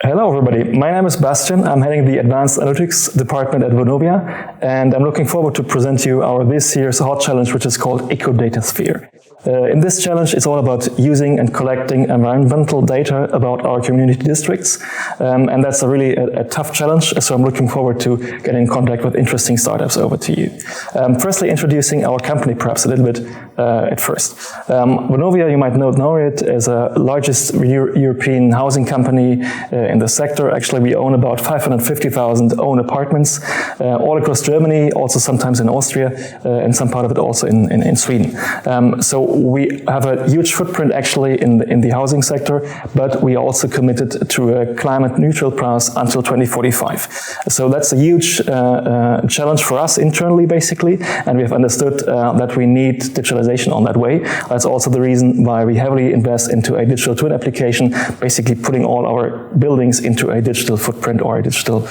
Hello everybody, my name is Bastian. I'm heading the Advanced Analytics department at Vonovia, and I'm looking forward to present you our this year's hot challenge, which is called EcoDataSphere. In this challenge, it's all about using and collecting environmental data about our community districts, and that's a tough challenge, so I'm looking forward to getting in contact with interesting startups over to you. Firstly, introducing our company perhaps a little bit at first. Vonovia, you might know it as the largest European housing company in the sector. Actually, we own about 550,000 own apartments all across Germany, also sometimes in Austria, and some part of it also in Sweden. So we have a huge footprint actually in the housing sector, but we are also committed to a climate neutral path until 2045. So that's a huge challenge for us internally, basically, and we have understood that we need digitalization on that way. That's also the reason why we heavily invest into a digital twin application, basically putting all our buildings into a digital footprint or a digital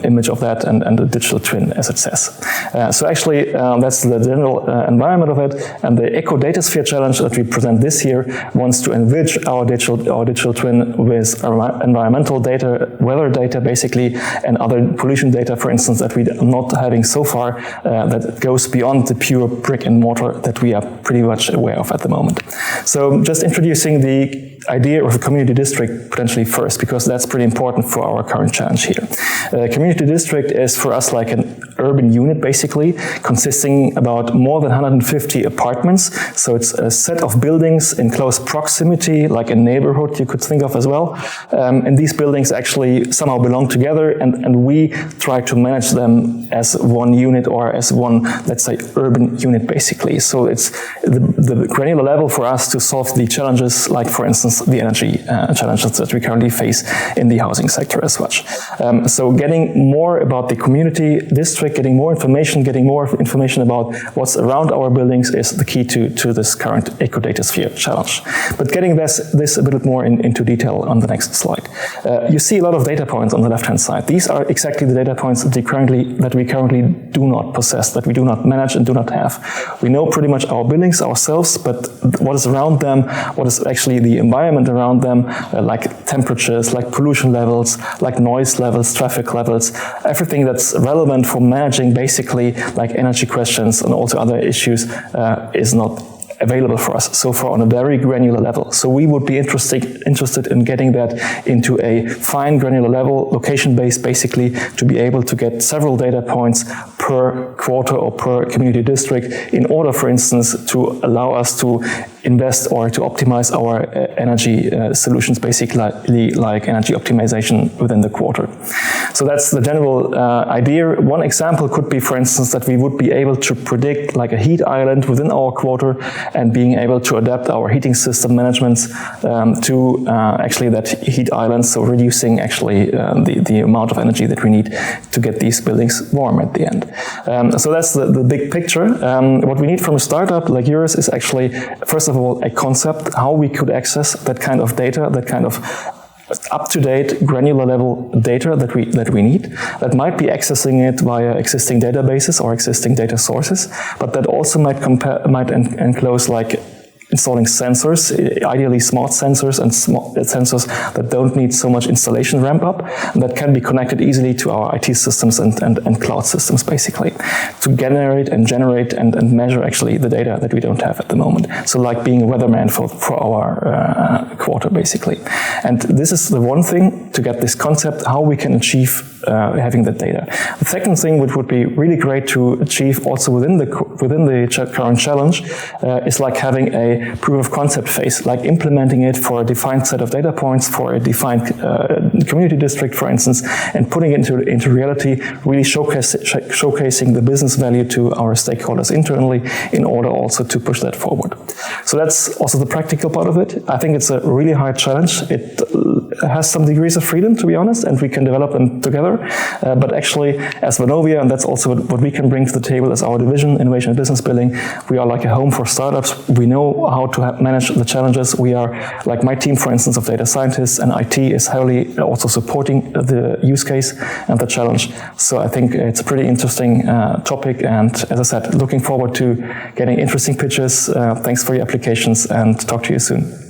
image of that and a digital twin, as it says. So actually, that's the general environment of it, and the EcoDataSphere challenge that we present this year wants to enrich our digital twin with environmental data, weather data basically, and other pollution data, for instance, that we are not having so far, that goes beyond the pure brick and mortar that we are pretty much aware of at the moment. So just introducing the idea of a community district potentially first, because that's pretty important for our current challenge here. Community district is for us like an urban unit basically, consisting about more than 150 apartments. So it's a set of buildings in close proximity, like a neighborhood you could think of as well. And these buildings actually somehow belong together, and we try to manage them as one unit or as one, let's say, urban unit basically. So it's the granular level for us to solve the challenges, like for instance the energy challenges that we currently face in the housing sector as such. So getting more about the community district, getting more information about what's around our buildings is the key to this current EcoDataSphere challenge. But getting this a bit more into detail on the next slide. You see a lot of data points on the left-hand side. These are exactly the data points that we currently do not possess, that we do not manage and do not have. We know pretty much our buildings ourselves, but what is around them, what is actually the environment around them, like temperatures, like pollution levels, like noise levels, traffic levels, everything that's relevant for managing basically like energy questions and also other issues is not available for us so far on a very granular level. So we would be interested in getting that into a fine granular level, location-based basically, to be able to get several data points per quarter or per community district in order, for instance, to allow us to invest or to optimize our energy solutions, basically like energy optimization within the quarter. So that's the general idea. One example could be, for instance, that we would be able to predict like a heat island within our quarter and being able to adapt our heating system managements to actually that heat island, so reducing actually the amount of energy that we need to get these buildings warm at the end. So that's the big picture. What we need from a startup like yours is actually, first of all, a concept, how we could access that kind of data, that kind of up-to-date granular level data that we need, that might be accessing it via existing databases or existing data sources, but that also might enclose like installing sensors, ideally smart sensors and sensors that don't need so much installation ramp up, and that can be connected easily to our IT systems and cloud systems basically, to generate and measure actually the data that we don't have at the moment. So like being a weatherman for our quarter basically. And this is the one thing to get this concept, how we can achieve having that data. The second thing which would be really great to achieve also within the current challenge is like having a proof of concept phase, like implementing it for a defined set of data points for a defined community district, for instance, and putting it into reality, really showcasing the business value to our stakeholders internally in order also to push that forward. So that's also the practical part of it. I think it's a really hard challenge. It has some degrees of freedom, to be honest, and we can develop them together. But actually, as Vonovia, and that's also what we can bring to the table as our division, Innovation and Business Building, we are like a home for startups. We know how to manage the challenges. We are, like my team, for instance, of data scientists and IT is heavily also supporting the use case and the challenge. So I think it's a pretty interesting topic, and as I said, looking forward to getting interesting pitches. Thanks for your applications, and talk to you soon.